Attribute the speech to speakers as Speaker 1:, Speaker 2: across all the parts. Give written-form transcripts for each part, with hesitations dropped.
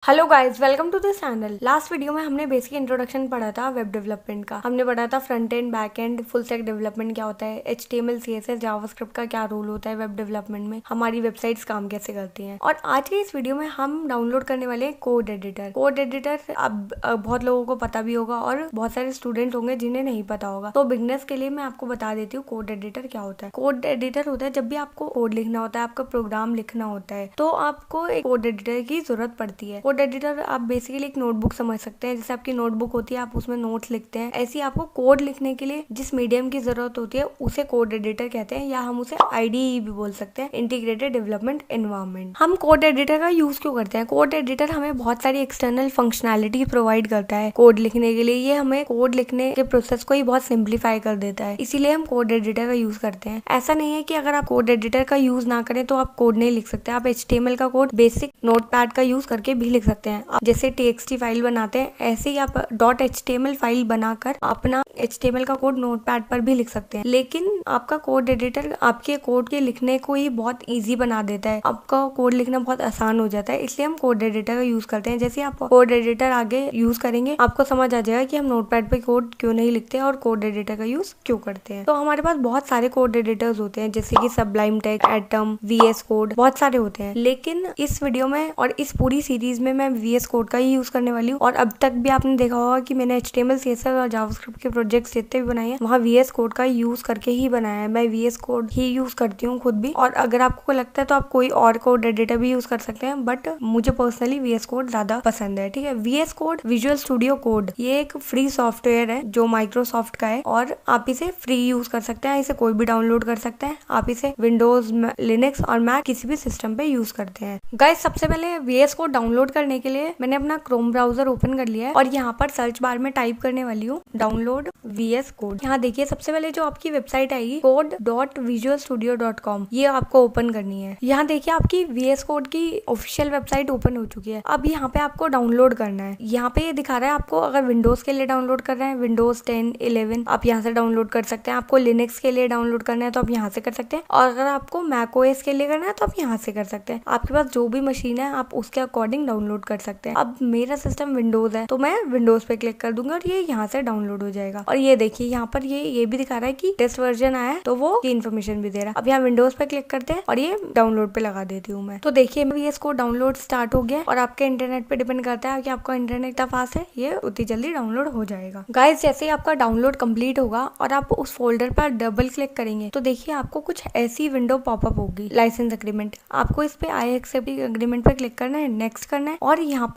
Speaker 1: Hello guys, welcome to this channel. Last video में हमने basic introduction पढ़ा था वेब डेवलपमेंट का। हमने पढ़ा था front end, back and, full stack development क्या होता है, HTML, CSS, जावास्क्रिप्ट का क्या रोल होता है वेब डेवलपमेंट में, हमारी वेबसाइट्स काम कैसे करती हैं। और आज के इस वीडियो में हम डाउनलोड करने वाले हैं कोड एडिटर। कोड एडिटर अब बहुत लोगों को पता भी होगा और बहुत सारे स्टूडेंट्स होंगे जिन्हें नहीं पता होगा। तो बिगनर्स के लिए मैं आपको बता देती हूँ कोड एडिटर क्या होता है। कोड एडिटर होता है जब भी आपको कोड लिखना होता है, आपका प्रोग्राम लिखना होता है, तो आपको एक कोड एडिटर की जरूरत पड़ती है। कोड एडिटर आप बेसिकली एक नोटबुक समझ सकते हैं। जैसे आपकी नोटबुक होती है, आप उसमें नोट्स लिखते हैं, ऐसे ही आपको कोड लिखने के लिए जिस मीडियम की जरूरत होती है उसे कोड एडिटर कहते हैं, या हम उसे IDE भी बोल सकते हैं, इंटीग्रेटेड डेवलपमेंट एनवायरनमेंट। हम कोड एडिटर का यूज क्यों करते हैं? कोड एडिटर हमें बहुत सारी एक्सटर्नल फंक्शनैलिटी प्रोवाइड करता है कोड लिखने के लिए। ये हमें कोड लिखने के प्रोसेस को ही बहुत सिंप्लीफाई कर देता है, इसीलिए हम कोड एडिटर का यूज करते हैं। ऐसा नहीं है कि अगर आप कोड एडिटर का यूज ना करें तो आप कोड नहीं लिख सकते। आप HTML का कोड बेसिक नोटपैड का यूज करके भी लिख सकते हैं। आप जैसे TXT फाइल बनाते हैं, ऐसे ही आप .html फाइल बनाकर अपना HTML का कोड नोटपैड पर भी लिख सकते हैं। लेकिन आपका कोड एडिटर आपके कोड के लिखने को ही बहुत ईजी बना देता है, आपका कोड लिखना बहुत आसान हो जाता है, इसलिए हम कोड एडिटर का यूज करते हैं। जैसे आप कोड एडिटर आगे यूज करेंगे, आपको समझ आ जाएगा कि हम नोटपैड पे कोड क्यों नहीं लिखते और कोड एडिटर का यूज क्यों करते हैं। तो हमारे पास बहुत सारे कोड एडिटर्स होते हैं, जैसे कि Sublime text, atom, VS code, बहुत सारे होते हैं। लेकिन इस वीडियो में और इस पूरी सीरीज में मैं VS कोड का ही यूज करने वाली हूँ। और अब तक भी आपने देखा होगा कि मैंने HTML, CSS और जावास्क्रिप्ट के प्रोजेक्ट्स जितने भी बनाए हैं, वहाँ VS कोड का यूज करके ही बनाया है। मैं VS कोड ही यूज करती हूँ खुद भी, और अगर आपको लगता है तो आप कोई और कोड एडिटर भी यूज कर सकते हैं, बट मुझे पर्सनली VS कोड ज्यादा पसंद है। ठीक है, VS code, visual studio code, ये एक फ्री सॉफ्टवेयर है जो माइक्रोसॉफ्ट का है, और आप इसे फ्री यूज कर सकते हैं। इसे कोई भी डाउनलोड कर सकते हैं। आप इसे विंडोज, लिनक्स और मैक किसी भी सिस्टम पे यूज करते हैं। गाइस, सबसे पहले VS कोड डाउनलोड करने के लिए मैंने अपना क्रोम ब्राउजर ओपन कर लिया है, और यहाँ पर सर्च बार में टाइप करने वाली हूँ डाउनलोड VS कोड। यहाँ देखिए, सबसे पहले जो आपकी वेबसाइट आएगी code.visualstudio.com, ये आपको ओपन करनी है। यहाँ देखिए, आपकी VS कोड की ऑफिशियल वेबसाइट ओपन हो चुकी है। अब यहाँ पे आपको डाउनलोड करना है। यहाँ पे ये दिखा रहा है आपको, अगर विंडोज के लिए डाउनलोड कर रहे हैं, विंडोज 10, 11, आप यहाँ से डाउनलोड कर सकते हैं। आपको लिनक्स के लिए डाउनलोड करना है तो आप यहाँ से कर सकते हैं, और अगर आपको macOS के लिए करना है तो आप यहाँ से कर सकते हैं। आपके पास जो भी मशीन है आप उसके अकॉर्डिंग डाउनलोड कर सकते हैं। अब मेरा सिस्टम विंडोज है तो मैं विंडोज पे क्लिक कर दूंगी और ये यहाँ से डाउनलोड हो जाएगा। और ये देखिए, यहाँ पर ये भी दिखा रहा है कि टेस्ट वर्जन आया है, तो वो की इन्फॉर्मेशन भी दे रहा है। अब यहाँ विंडोज पे क्लिक करते हैं और ये डाउनलोड पे लगा देती हूँ मैं। तो देखिए, इसको डाउनलोड स्टार्ट हो गया, और आपके इंटरनेट पे डिपेंड करता है कि आपका इंटरनेट कितना फास्ट है, ये उतनी जल्दी डाउनलोड हो जाएगा। गाइस, जैसे ही आपका डाउनलोड कंप्लीट होगा और आप उस फोल्डर पर डबल क्लिक करेंगे तो देखिए आपको कुछ ऐसी विंडो पॉपअप होगी, लाइसेंस एग्रीमेंट। आपको इस पे आई एक्सेप्ट एग्रीमेंट पे क्लिक करना है, नेक्स्ट करना है, और यहाँ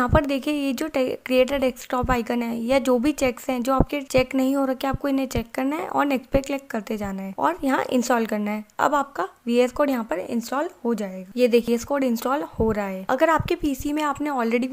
Speaker 1: पर देखिए ये जो क्रिएट अ डेस्कटॉप आइकन है, या जो भी चेक्स हैं जो आपके चेक नहीं हो रखे, आपको इन्हें चेक करना है और नेक्स्ट पे क्लिक करते जाना है, और यहाँ इंस्टॉल करना है। अब आपका VS कोड यहाँ पर इंस्टॉल हो जाएगा। ये देखिए, VS कोड इंस्टॉल हो रहा है। अगर आपके PC में आपने ऑलरेडी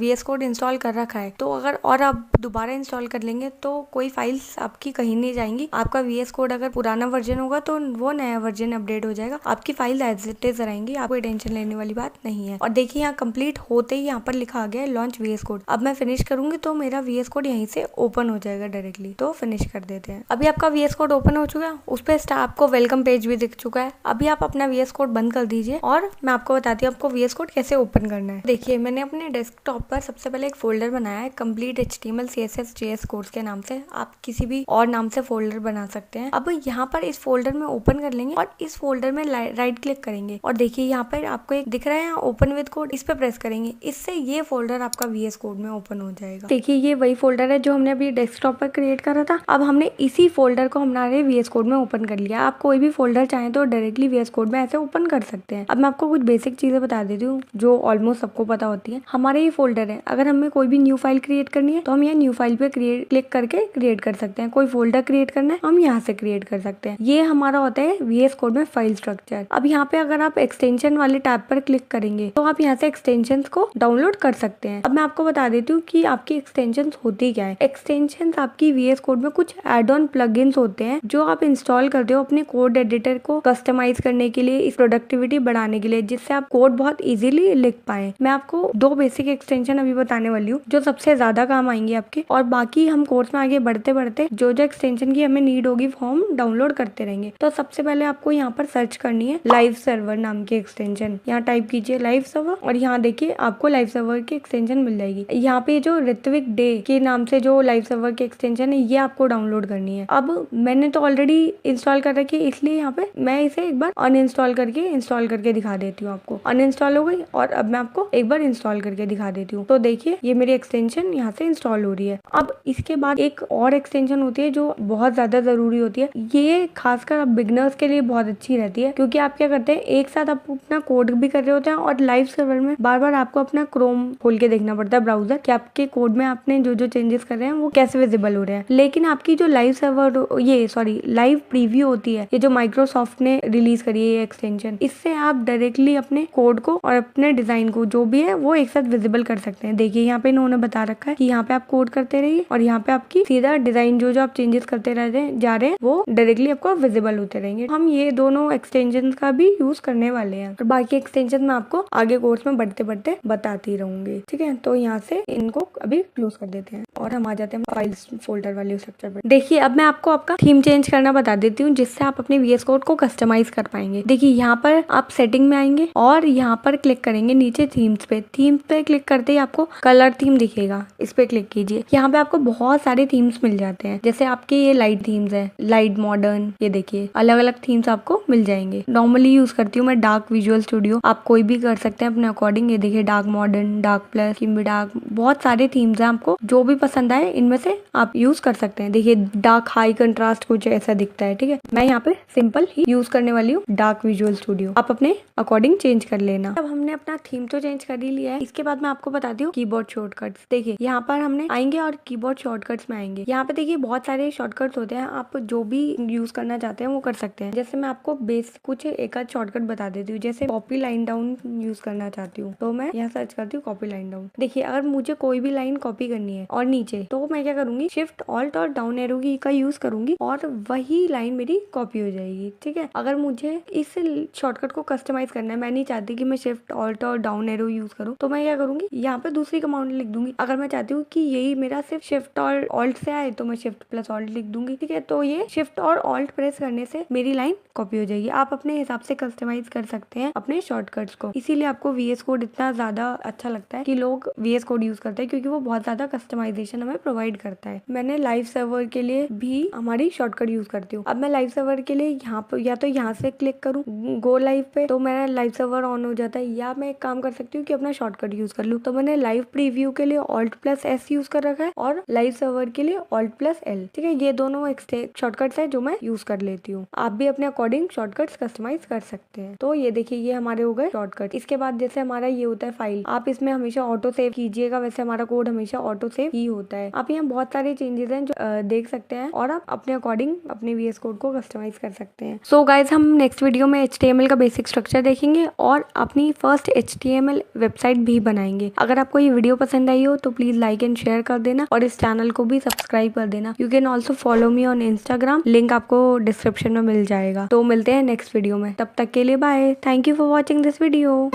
Speaker 1: VS कोड इंस्टॉल कर रखा है तो अगर और आप दोबारा इंस्टॉल कर लेंगे तो कोई फाइल्स आपकी कहीं नहीं जाएंगी। आपका VS कोड अगर पुराना वर्जन होगा तो वो नया वर्जन अपडेट हो जाएगा, आपकी फाइल एज इट इज रहेंगी, आपको टेंशन लेने वाली बात नहीं है। और देखिए, यहाँ कंप्लीट होते ही यहाँ पर लिखा आ गया है लॉन्च VS कोड। अब मैं फिनिश करूंगी तो मेरा VS कोड यहीं से ओपन हो जाएगा डायरेक्टली। तो फिनिश कर देते हैं। अभी आपका VS कोड ओपन हो चुका है, उस पर आपको वेलकम पेज भी दिख चुका है। अभी आप अपना VS कोड बंद कर दीजिए और मैं आपको बताती हूँ आपको VS कोड कैसे ओपन करना है। देखिए, मैंने अपने डेस्कटॉप पर सबसे पहले एक फोल्डर बनाया है, complete HTML, CSS, JS course के नाम से। आप किसी भी और नाम से फोल्डर बना सकते हैं। अब यहाँ पर इस फोल्डर में ओपन कर लेंगे और इस फोल्डर में राइट क्लिक करेंगे, और देखिए यहाँ पर आपको एक दिख रहा है ओपन विद कोड, इस पे प्रेस करेंगे। इससे ये फोल्डर आपका VS कोड में ओपन हो जाएगा। देखिए, ये वही फोल्डर है जो हमने अभी डेस्कटॉप पर क्रिएट करा था। अब हमने इसी फोल्डर को हमारे VS कोड में ओपन कर लिया। आप कोई भी फोल्डर चाहें तो डायरेक्टली VS कोड में ऐसे ओपन कर सकते हैं। अब मैं आपको कुछ बेसिक चीजें बता देती हूँ जो ऑलमोस्ट सबको पता होती है। हमारे ये फोल्डर है, अगर हमें कोई भी न्यू फाइल क्रिएट करनी है तो हम यहाँ न्यू फाइल पे क्लिक करके क्रिएट कर सकते हैं। कोई फोल्डर क्रिएट करना है हम यहाँ से क्रिएट कर सकते हैं। ये हमारा होता है VS कोड में फाइल स्ट्रक्चर। अब यहाँ पे अगर आप एक्सटेंशन वाले टैब पर क्लिक करेंगे तो आप यहाँ से एक्सटेंशन को डाउनलोड कर सकते हैं। अब मैं आपको बता देती हूँ कि आपकी एक्सटेंशन होती क्या है। एक्सटेंशन आपकी VS कोड में कुछ एड ऑन प्लगइन्स होते हैं जो आप इंस्टॉल करते हो अपने कोड एडिटर को कस्टमाइज करने के लिए, इस प्रोडक्टिविटी बढ़ाने के लिए, जिससे आप कोड बहुत इजीली लिख पाए। मैं आपको 2 बेसिक एक्सटेंशन अभी बताने वाली हूँ जो सबसे ज्यादा काम आएंगे आपके, और बाकी हम कोर्स में आगे बढ़ते बढ़ते जो जो एक्सटेंशन की हमें नीड होगी वो हम डाउनलोड करते रहेंगे। तो सबसे पहले आपको यहाँ पर सर्च करनी है लाइव सर्वर नाम की एक्सटेंशन। यहाँ टाइप कीजिए लाइव सर्वर, और यहाँ देखिए के आपको लाइव सर्वर की एक्सटेंशन मिल जाएगी। यहाँ पे जो ऋत्विक डे के नाम से जो लाइव सर्वर की एक्सटेंशन है ये आपको डाउनलोड करनी है। अब मैंने तो ऑलरेडी इंस्टॉल कर रखी है, इसलिए यहाँ पे मैं इसे एक बार अनइंस्टॉल करके इंस्टॉल करके दिखा देती हूँ आपको। अनइंस्टॉल हो गई और अब मैं आपको एक बार इंस्टॉल करके दिखा देती हूँ। तो देखिए ये मेरी एक्सटेंशन यहाँ से इंस्टॉल हो रही है। अब इसके बाद एक और एक्सटेंशन होती है जो बहुत ज्यादा जरूरी होती है। ये खासकर बिगिनर्स के लिए बहुत अच्छी रहती है, क्योंकि आप क्या करते हैं एक साथ आप अपना कोड भी कर रहे होते हैं और लाइव सर्वर में बार बार आपको अपना क्रोम खोल के देखना पड़ता है ब्राउजर, कि आपके कोड में आपने जो जो चेंजेस कर रहे हैं वो कैसे विजिबल हो रहे हैं। लेकिन आपकी जो लाइव सर्वर लाइव प्रीव्यू होती है, ये जो माइक्रोसॉफ्ट ने रिलीज करी है ये एक्सटेंशन, इससे आप डायरेक्टली अपने कोड को और अपने डिजाइन को जो भी है वो एक साथ विजिबल कर सकते हैं। देखिए यहाँ पे इन्होंने बता रखा है कि यहाँ पे आप कोड करते रहिए और यहाँ पे आपकी सीधा डिजाइन जो जो आप चेंजेस करते जा रहे हैं वो डायरेक्टली आपको विजिबल होते रहेंगे। हम ये दोनों एक्सटेंशन का भी यूज करने वाले हैं और बाकी एक्सटेंशन मैं आपको आगे कोर्स में बढ़ते बढ़ते बताती रहूंगी। ठीक है, तो यहाँ से इनको अभी क्लोज कर देते हैं और हम आ जाते हैं फाइल्स फोल्डर वाले स्ट्रक्चर पे। देखिए अब मैं आपको आपका थीम चेंज करना बता देती हूँ, जिससे आप अपने VS कोड को कस्टमाइज कर पाएंगे। देखिए यहाँ पर आप सेटिंग में आएंगे और यहाँ पर क्लिक करेंगे नीचे थीम्स पे। थीम्स पे क्लिक करते ही आपको कलर थीम दिखेगा, इस पे क्लिक कीजिए। यहाँ पे आपको बहुत सारे थीम्स मिल जाते हैं, जैसे आपके ये लाइट थीम्स है, लाइट मॉडर्न, ये देखिए अलग अलग थीम्स आपको मिल जाएंगे। नॉर्मली यूज करती हूँ मैं डार्क विजुअल स्टूडियो, आप कोई भी कर सकते हैं अपने अकॉर्डिंग। ये देखिए डार्क मॉडर्न, डार्क प्लस, किम्बी डार्क, बहुत सारे थीम्स हैं, आपको जो भी पसंद आए इनमें से आप यूज कर सकते हैं। देखिए डार्क हाई कंट्रास्ट कुछ ऐसा दिखता है। ठीक है, मैं यहाँ पे सिंपल ही यूज करने वाली हूँ डार्क विजुअल स्टूडियो, आप अपने अकॉर्डिंग चेंज कर लेना। अब हमने अपना थीम तो चेंज कर ही लिया है, इसके बाद मैं आपको बताती हूँ कीबोर्ड शॉर्टकट्स। देखिए यहाँ पर हमने आएंगे और कीबोर्ड शॉर्टकट्स में आएंगे। यहाँ पे देखिए बहुत सारे शॉर्टकट्स होते हैं, आप जो भी यूज करना चाहते हैं वो कर सकते हैं। जैसे मैं आपको बेस कुछ एक आध शॉर्टकट बता देती हूँ, जैसे कॉपी लाइन डाउन यूज करना चाहती हूँ तो मैं यहाँ सर्च करती हूँ कॉपी लाइन डाउन। देखिए अगर मुझे कोई भी लाइन कॉपी करनी है और नीचे, तो मैं क्या करूंगी शिफ्ट ऑल्ट और डाउन एरो की का यूज करूंगी और वही लाइन मेरी कॉपी हो जाएगी। ठीक है, अगर मुझे इस शॉर्टकट को कस्टमाइज करना है, मैं नहीं चाहती कि मैं शिफ्ट ऑल्ट और डाउन एरो यूज करूँ, तो मैं क्या करूंगी यहाँ पे दूसरी कमांड लिख दूंगी। अगर मैं चाहती हूँ कि यही मेरा सिर्फ शिफ्ट और ऑल्ट से आए तो मैं शिफ्ट प्लस ऑल्ट लिख दूंगी। ठीक है, तो ये शिफ्ट और ऑल्ट प्रेस करने से मेरी लाइन कॉपी हो जाएगी। आप अपने हिसाब से कस्टमाइज कर सकते हैं अपने शॉर्टकट्स को, इसीलिए आपको VS कोड इतना ज्यादा अच्छा लगता है कि लोग VS कोड यूज करते हैं, क्योंकि वो बहुत ज्यादा कस्टमाइजेशन हमें प्रोवाइड करता है। मैंने लाइव सर्वर के लिए भी हमारी शॉर्टकट यूज करती हूँ। अब मैं लाइव सर्वर के लिए यहाँ पर या तो यहाँ से क्लिक करूँ गो लाइव पे, तो मेरा लाइव सर्वर ऑन हो जाता है, या मैं एक काम कर सकती हूँ कि अपना शॉर्टकट यूज कर लूँ। तो मैंने लाइव प्रीव्यू के लिए Alt+S यूज कर रखा है और लाइव सर्वर के लिए Alt+L। ठीक है, ये दोनों शॉर्टकट्स है जो मैं यूज कर लेती हूँ। आप भी अपने अकॉर्डिंग शॉर्टकट्स कस्टमाइज कर सकते हैं। तो ये देखिए ये हमारे हो गए शॉर्टकट। इसके बाद जैसे हमारा ये होता है फाइल, आप इसमें हमेशा ऑटो सेव कीजिएगा, वैसे हमारा कोड हमेशा ऑटो सेव ही होता है। आप यहाँ बहुत सारे चेंजेस हैं जो देख सकते हैं और आप अपने अकॉर्डिंग अपने VS कोड को कस्टमाइज कर सकते हैं। सो गाइज हम नेक्स्ट वीडियो में HTML का बेसिक स्ट्रक्चर देखेंगे और अपनी फर्स्ट HTML वेबसाइट भी बनाएंगे। अगर आपको ये वीडियो पसंद आई हो तो प्लीज लाइक एंड शेयर कर देना और इस चैनल को भी सब्सक्राइब कर देना। You can also follow me on Instagram, link आपको डिस्क्रिप्शन में मिल जाएगा। तो मिलते हैं नेक्स्ट वीडियो में, तब तक के लिए bye. Thank you for watching this video.